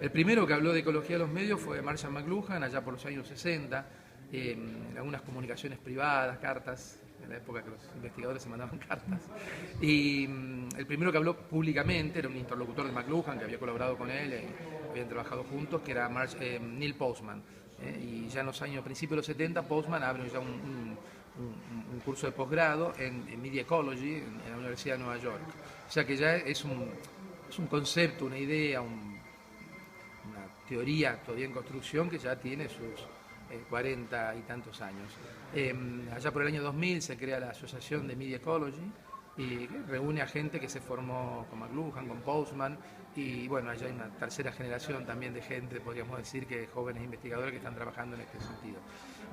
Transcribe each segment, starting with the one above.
El primero que habló de ecología de los medios fue Marshall McLuhan, allá por los años 60, en algunas comunicaciones privadas, cartas, en la época que los investigadores se mandaban cartas. Y el primero que habló públicamente era un interlocutor de McLuhan, que había colaborado con él, habían trabajado juntos, que era Neil Postman. Y ya en los años, principios de los 70, Postman abre ya un curso de posgrado en Media Ecology en la Universidad de Nueva York. O sea que ya es un concepto, una idea, una teoría todavía en construcción que ya tiene sus 40 y tantos años. Allá por el año 2000 se crea la Asociación de Media Ecology y reúne a gente que se formó con McLuhan, con Postman, y bueno, allá hay una tercera generación también de gente, podríamos decir, que jóvenes investigadores que están trabajando en este sentido.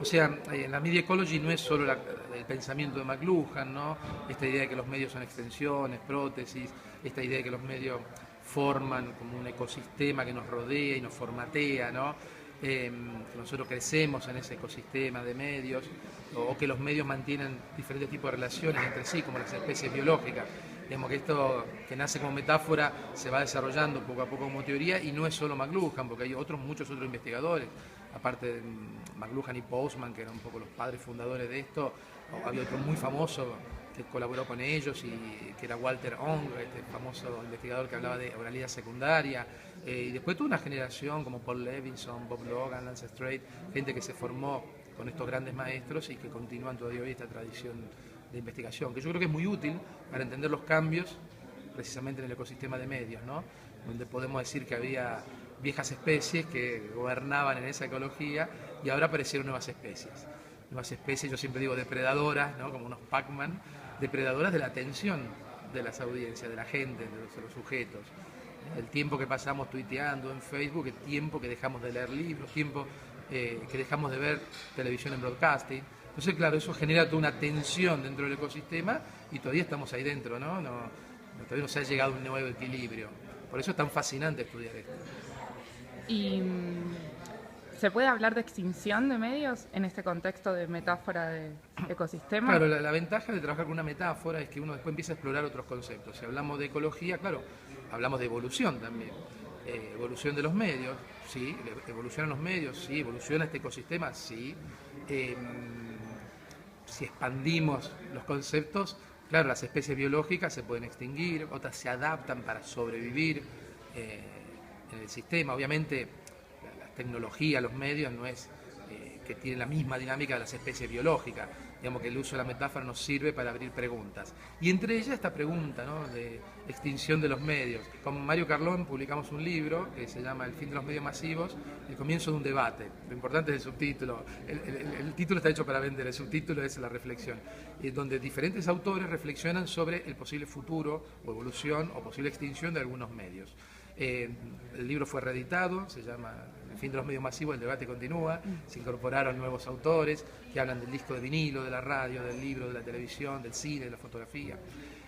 O sea, la Media Ecology no es solo el pensamiento de McLuhan, ¿no? Esta idea de que los medios son extensiones, prótesis, esta idea de que los medios forman como un ecosistema que nos rodea y nos formatea, ¿no? Que nosotros crecemos en ese ecosistema de medios, o que los medios mantienen diferentes tipos de relaciones entre sí, como las especies biológicas. Digamos que esto que nace como metáfora se va desarrollando poco a poco como teoría, y no es solo McLuhan, porque hay muchos otros investigadores, aparte de McLuhan y Postman, que eran un poco los padres fundadores de esto. Había otro muy famoso que colaboró con ellos, y que era Walter Ong, este famoso investigador que hablaba de oralidad secundaria. Y después toda una generación como Paul Levinson, Bob Logan, Lance Strait, gente que se formó con estos grandes maestros y que continúan todavía hoy esta tradición de investigación, que yo creo que es muy útil para entender los cambios precisamente en el ecosistema de medios, ¿no? Donde podemos decir que había viejas especies que gobernaban en esa ecología y ahora aparecieron nuevas especies. Nuevas especies, yo siempre digo depredadoras, ¿no? Como unos Pac-Man, depredadoras de la atención de las audiencias, de la gente, de los sujetos. El tiempo que pasamos tuiteando en Facebook, el tiempo que dejamos de leer libros, tiempo que dejamos de ver televisión en broadcasting. Entonces, claro, eso genera toda una tensión dentro del ecosistema y todavía estamos ahí dentro, ¿no? Todavía no se ha llegado a un nuevo equilibrio. Por eso es tan fascinante estudiar esto. ¿Y se puede hablar de extinción de medios en este contexto de metáfora de ecosistema? Claro, la ventaja de trabajar con una metáfora es que uno después empieza a explorar otros conceptos. Si hablamos de ecología, claro, hablamos de evolución también. Evolución de los medios, sí. Evolucionan los medios, sí. Evoluciona este ecosistema, sí. Si expandimos los conceptos, claro, las especies biológicas se pueden extinguir, otras se adaptan para sobrevivir en el sistema. Obviamente, la tecnología, los medios, no es que tienen la misma dinámica de las especies biológicas. Digamos que el uso de la metáfora nos sirve para abrir preguntas. Y entre ellas esta pregunta, ¿no?, de extinción de los medios. Con Mario Carlón publicamos un libro que se llama El fin de los medios masivos, el comienzo de un debate. Lo importante es el subtítulo. El título está hecho para vender, el subtítulo es la reflexión, donde diferentes autores reflexionan sobre el posible futuro o evolución o posible extinción de algunos medios. El libro fue reeditado, se llama El fin de los medios masivos, el debate continúa. Se incorporaron nuevos autores que hablan del disco de vinilo, de la radio, del libro, de la televisión, del cine, de la fotografía.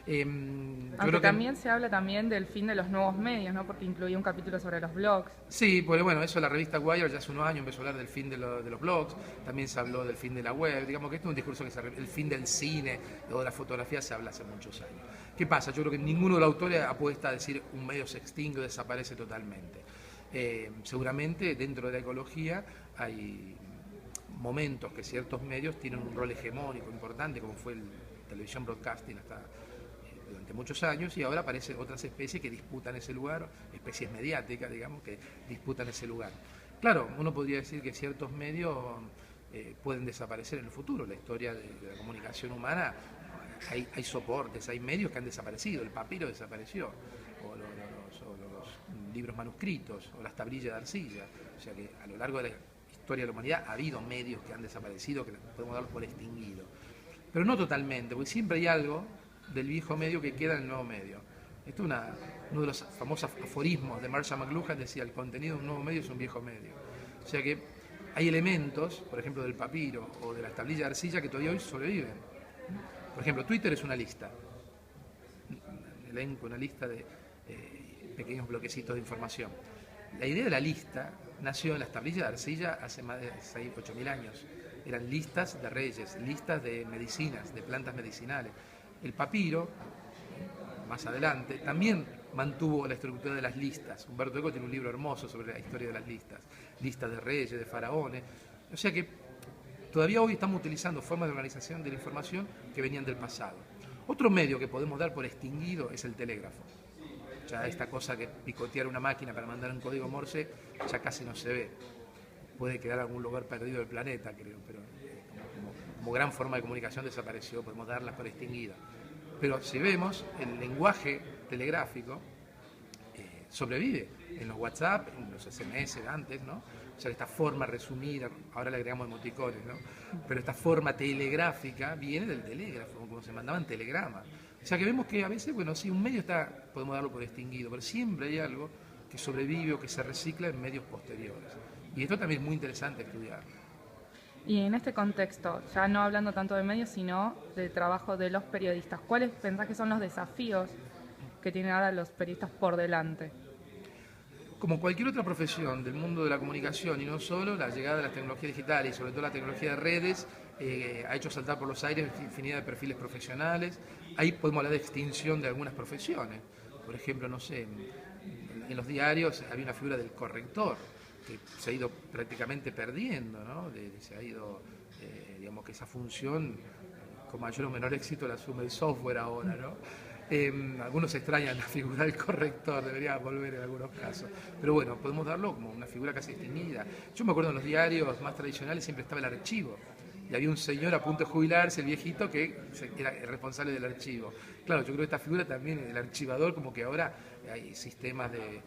Aunque también se habla también del fin de los nuevos medios, ¿no? Porque incluía un capítulo sobre los blogs. Sí, pues bueno, eso la revista Wire ya hace unos años empezó a hablar del fin de los blogs, también se habló del fin de la web. Digamos que esto es un discurso el fin del cine o de la fotografía se habla hace muchos años. ¿Qué pasa? Yo creo que ninguno de los autores apuesta a decir un medio se extingue o desaparece totalmente. Seguramente dentro de la ecología hay momentos que ciertos medios tienen un rol hegemónico importante, como fue el televisión broadcasting durante muchos años, y ahora aparecen otras especies que disputan ese lugar, especies mediáticas, digamos, que disputan ese lugar. Claro, uno podría decir que ciertos medios pueden desaparecer en el futuro. La historia de la comunicación humana, hay soportes, hay medios que han desaparecido. El papiro desapareció, o los libros manuscritos, o las tablillas de arcilla. O sea que a lo largo de la historia de la humanidad ha habido medios que han desaparecido, que podemos dar por extinguidos. Pero no totalmente, porque siempre hay algo del viejo medio que queda en el nuevo medio. Esto es uno de los famosos aforismos de Marshall McLuhan, decía: el contenido de un nuevo medio es un viejo medio. O sea que hay elementos, por ejemplo del papiro o de las tablillas de arcilla, que todavía hoy sobreviven. Por ejemplo, Twitter es una lista, un elenco, una lista de pequeños bloquecitos de información. La idea de la lista nació en las tablillas de arcilla hace más de 8.000 años. Eran listas de reyes, listas de medicinas, de plantas medicinales. El papiro, más adelante, también mantuvo la estructura de las listas. Humberto Eco tiene un libro hermoso sobre la historia de las listas, listas de reyes, de faraones. O sea que todavía hoy estamos utilizando formas de organización de la información que venían del pasado. Otro medio que podemos dar por extinguido es el telégrafo. Ya esta cosa que picotear una máquina para mandar un código Morse ya casi no se ve. Puede quedar en algún lugar perdido del planeta, creo, pero como gran forma de comunicación desapareció, podemos darlas por extinguida. Pero si vemos, el lenguaje telegráfico sobrevive en los WhatsApp, en los SMS de antes, ¿no? O sea, esta forma resumida, ahora le agregamos emoticones, ¿no? Pero esta forma telegráfica viene del telégrafo, como se mandaban telegramas. O sea que vemos que a veces, bueno, sí, un medio está, podemos darlo por extinguido, pero siempre hay algo que sobrevive o que se recicla en medios posteriores. Y esto también es muy interesante estudiar. Y en este contexto, ya no hablando tanto de medios, sino del trabajo de los periodistas, ¿cuáles pensás que son los desafíos que tienen ahora los periodistas por delante? Como cualquier otra profesión del mundo de la comunicación, y no solo, la llegada de las tecnologías digitales y sobre todo la tecnología de redes ha hecho saltar por los aires infinidad de perfiles profesionales. Ahí podemos hablar de extinción de algunas profesiones. Por ejemplo, no sé, en los diarios había una figura del corrector que se ha ido prácticamente perdiendo, ¿no? Se ha ido, digamos que esa función con mayor o menor éxito la asume el software ahora, ¿no? Algunos extrañan la figura del corrector, debería volver en algunos casos. Pero bueno, podemos darlo como una figura casi extinguida. Yo me acuerdo en los diarios más tradicionales siempre estaba el archivo. Y había un señor a punto de jubilarse, el viejito, que era el responsable del archivo. Claro, yo creo que esta figura también, el archivador, como que ahora hay sistemas de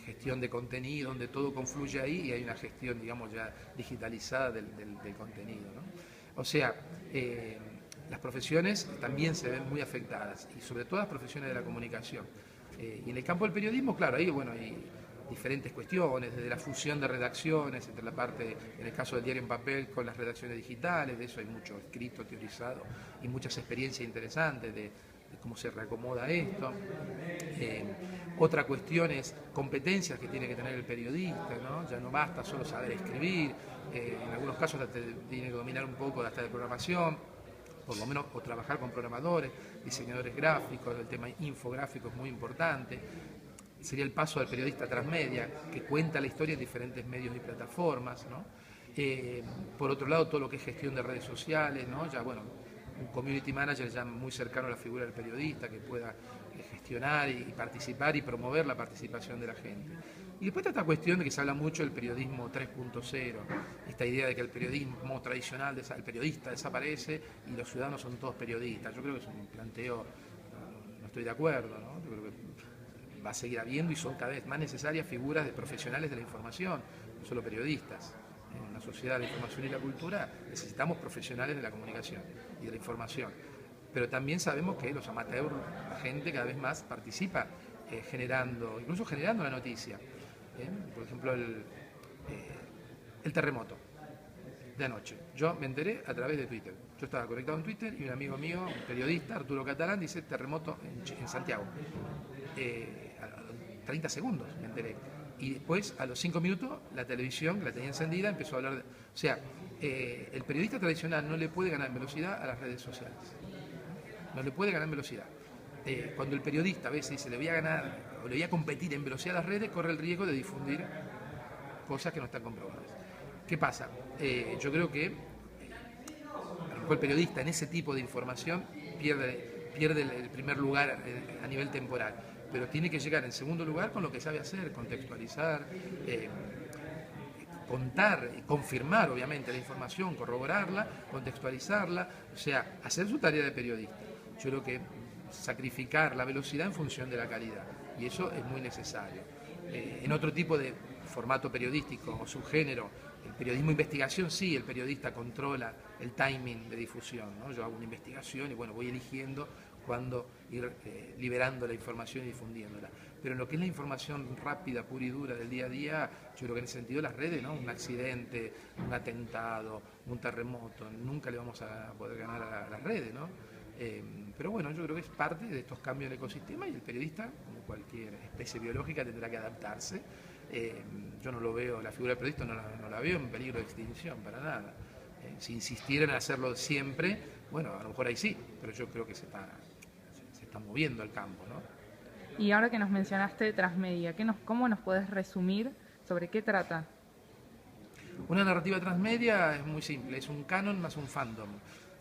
gestión de contenido donde todo confluye ahí y hay una gestión, digamos, ya digitalizada del contenido, ¿no? O sea, las profesiones también se ven muy afectadas, y sobre todo las profesiones de la comunicación. Y en el campo del periodismo, claro, ahí bueno, hay diferentes cuestiones, desde la fusión de redacciones, entre la parte, en el caso del diario en papel, con las redacciones digitales, de eso hay mucho escrito, teorizado, y muchas experiencias interesantes de cómo se reacomoda esto. Otra cuestión es competencias que tiene que tener el periodista, ¿no? Ya no basta solo saber escribir, en algunos casos tiene que dominar un poco hasta de programación, por lo menos, o trabajar con programadores, diseñadores gráficos, el tema infográfico es muy importante. Sería el paso al periodista transmedia, que cuenta la historia en diferentes medios y plataformas, ¿no? Por otro lado, todo lo que es gestión de redes sociales, ¿no? Ya, bueno, un community manager ya muy cercano a la figura del periodista, que pueda gestionar y participar y promover la participación de la gente. Y después está esta cuestión de que se habla mucho del periodismo 3.0, esta idea de que el periodismo tradicional, el periodista desaparece y los ciudadanos son todos periodistas. Yo creo que es un planteo, no estoy de acuerdo, ¿no? Yo creo que va a seguir habiendo y son cada vez más necesarias figuras de profesionales de la información, no solo periodistas. En la sociedad de la información y la cultura necesitamos profesionales de la comunicación y de la información. Pero también sabemos que los amateurs, la gente cada vez más participa incluso generando la noticia. Por ejemplo, el terremoto de anoche. Yo me enteré a través de Twitter. Yo estaba conectado en Twitter y un amigo mío, un periodista, Arturo Catalán, dice terremoto en Santiago. A 30 segundos me enteré. Y después, a los 5 minutos, la televisión, que la tenía encendida, empezó a hablar de... O sea, el periodista tradicional no le puede ganar en velocidad a las redes sociales. No le puede ganar en velocidad. Cuando el periodista a veces dice le voy a ganar o le voy a competir en velocidad a las redes, corre el riesgo de difundir cosas que no están comprobadas. ¿Qué pasa? Yo creo que a lo mejor el periodista en ese tipo de información pierde el primer lugar a nivel temporal, pero tiene que llegar en segundo lugar con lo que sabe hacer, contextualizar, contar, confirmar obviamente la información, corroborarla, contextualizarla, o sea, hacer su tarea de periodista. Yo creo que sacrificar la velocidad en función de la calidad, y eso es muy necesario. En otro tipo de formato periodístico o subgénero, el periodismo investigación, sí, el periodista controla el timing de difusión, ¿no? Yo hago una investigación y bueno, voy eligiendo cuándo ir liberando la información y difundiéndola. Pero en lo que es la información rápida, pura y dura del día a día, yo creo que en ese sentido las redes, ¿no? Un accidente, un atentado, un terremoto, nunca le vamos a poder ganar a las redes, ¿no? Pero bueno, yo creo que es parte de estos cambios en el ecosistema y el periodista, como cualquier especie biológica, tendrá que adaptarse. Yo no lo veo, la figura del periodista no la veo en peligro de extinción, para nada. Si insistieran en hacerlo siempre, bueno, a lo mejor ahí sí, pero yo creo que se está moviendo el campo, ¿no? Y ahora que nos mencionaste transmedia, ¿cómo nos puedes resumir sobre qué trata? Una narrativa transmedia es muy simple, es un canon más un fandom.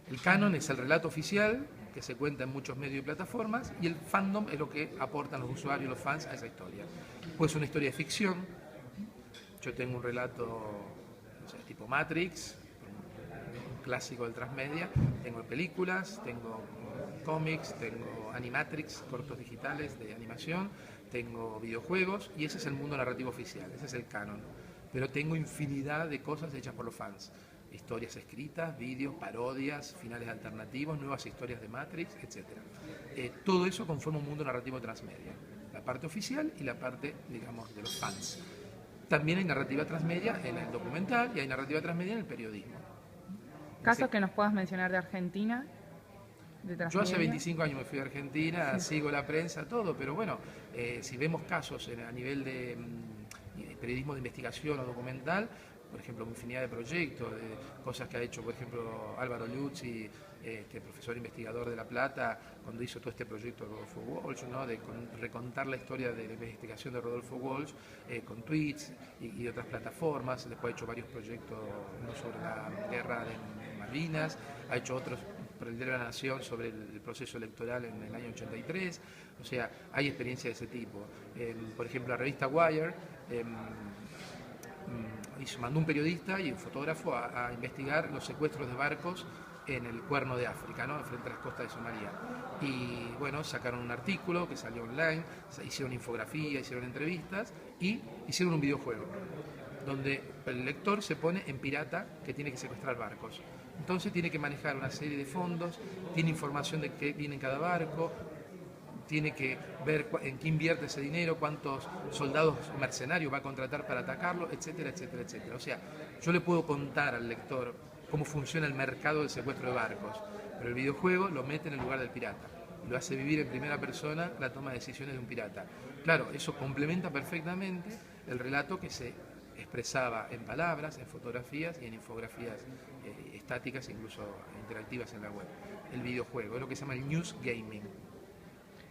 El canon es el relato oficial que se cuenta en muchos medios y plataformas, y el fandom es lo que aportan los usuarios, los fans a esa historia. Puede ser una historia de ficción. Yo tengo un relato, no sé, tipo Matrix, un clásico del transmedia. Tengo películas, tengo cómics, tengo animatrix, cortos digitales de animación, tengo videojuegos, y ese es el mundo narrativo oficial, ese es el canon. Pero tengo infinidad de cosas hechas por los fans. Historias escritas, vídeos, parodias, finales alternativos, nuevas historias de Matrix, etc. Todo eso conforma un mundo narrativo transmedia. La parte oficial y la parte, digamos, de los fans. También hay narrativa transmedia en el documental y hay narrativa transmedia en el periodismo. ¿Casos que nos puedas mencionar de Argentina? Yo hace 25 años me fui a Argentina, sigo la prensa, todo, pero bueno, si vemos casos a nivel de periodismo de investigación o documental, por ejemplo, infinidad de proyectos, de cosas que ha hecho, por ejemplo, Álvaro Liuzzi, profesor investigador de La Plata, cuando hizo todo este proyecto de Rodolfo Walsh, ¿no? De recontar la historia de la investigación de Rodolfo Walsh con tweets y otras plataformas. Después ha hecho varios proyectos, uno sobre la guerra de Malvinas, ha hecho otros por el Diario de la Nación sobre el proceso electoral en el año 83. O sea, hay experiencia de ese tipo. Por ejemplo, la revista Wire mandó un periodista y un fotógrafo a investigar los secuestros de barcos en el Cuerno de África, ¿no? Frente a las costas de Somalia. Y bueno, sacaron un artículo que salió online, hicieron infografía, hicieron entrevistas y hicieron un videojuego donde el lector se pone en pirata que tiene que secuestrar barcos. Entonces tiene que manejar una serie de fondos, tiene información de qué viene en cada barco, tiene que ver en qué invierte ese dinero, cuántos soldados mercenarios va a contratar para atacarlo, etcétera, etcétera, etcétera. O sea, yo le puedo contar al lector cómo funciona el mercado del secuestro de barcos, pero el videojuego lo mete en el lugar del pirata, lo hace vivir en primera persona la toma de decisiones de un pirata. Claro, eso complementa perfectamente el relato que se expresaba en palabras, en fotografías y en infografías estáticas, incluso interactivas en la web. El videojuego es lo que se llama el news gaming.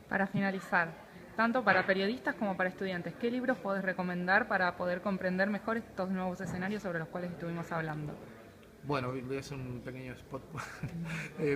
Para finalizar, tanto para periodistas como para estudiantes, ¿qué libros podés recomendar para poder comprender mejor estos nuevos escenarios sobre los cuales estuvimos hablando? Bueno, voy a hacer un pequeño spot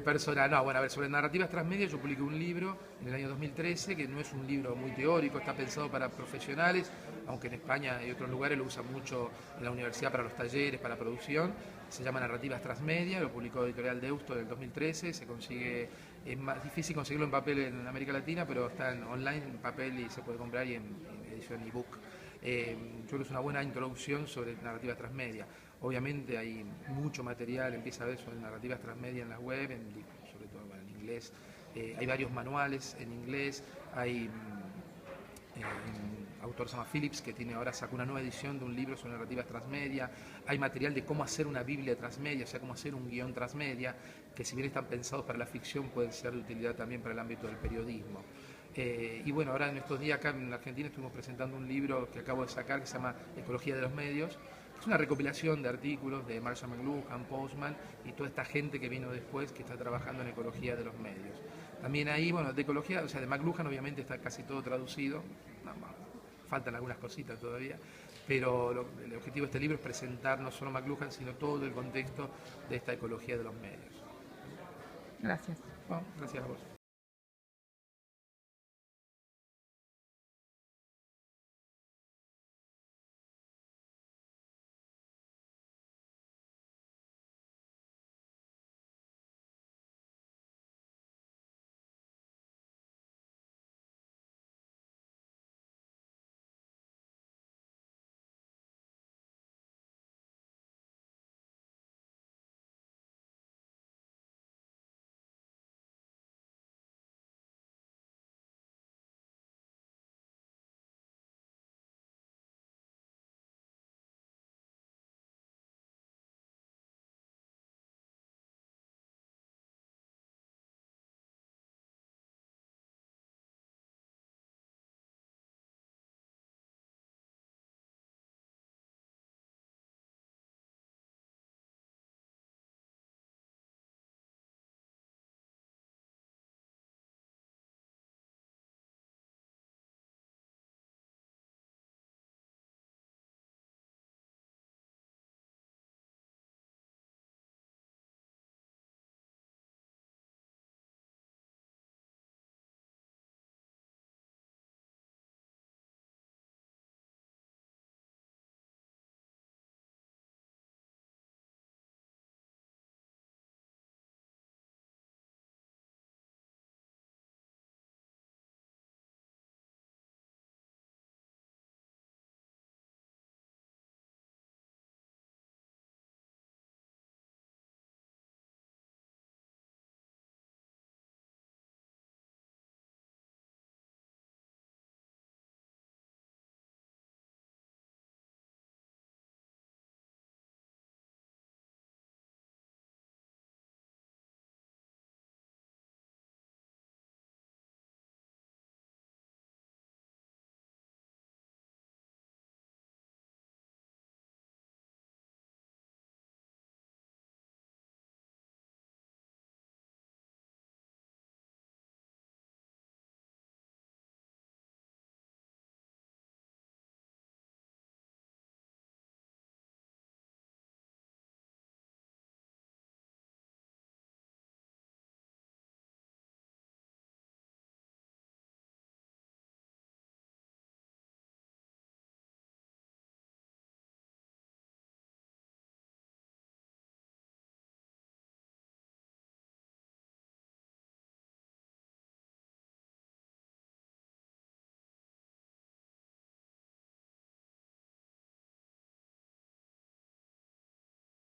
personal. No, bueno, a ver, sobre narrativas transmedia yo publiqué un libro en el año 2013, que no es un libro muy teórico, está pensado para profesionales, aunque en España y otros lugares lo usan mucho en la universidad para los talleres, para producción. Se llama Narrativas Transmedia, lo publicó Editorial Deusto en el 2013, se consigue, es más difícil conseguirlo en papel en América Latina, pero está online en papel y se puede comprar y en edición ebook. Yo creo que es una buena introducción sobre narrativas transmedia. Obviamente hay mucho material, empieza a ver sobre narrativas transmedia en la web, sobre todo en inglés. Hay varios manuales en inglés, hay un autor se llama Phillips que ahora sacó una nueva edición de un libro sobre narrativas transmedia. Hay material de cómo hacer una Biblia transmedia, o sea, cómo hacer un guión transmedia, que si bien están pensados para la ficción, pueden ser de utilidad también para el ámbito del periodismo. Y bueno, ahora en estos días acá en Argentina estuvimos presentando un libro que acabo de sacar que se llama Ecología de los Medios. Es una recopilación de artículos de Marshall McLuhan, Postman y toda esta gente que vino después que está trabajando en ecología de los medios. También ahí, bueno, de ecología, o sea, de McLuhan obviamente está casi todo traducido, faltan algunas cositas todavía, pero el objetivo de este libro es presentar no solo McLuhan, sino todo el contexto de esta ecología de los medios. Gracias. Bueno, gracias a vos.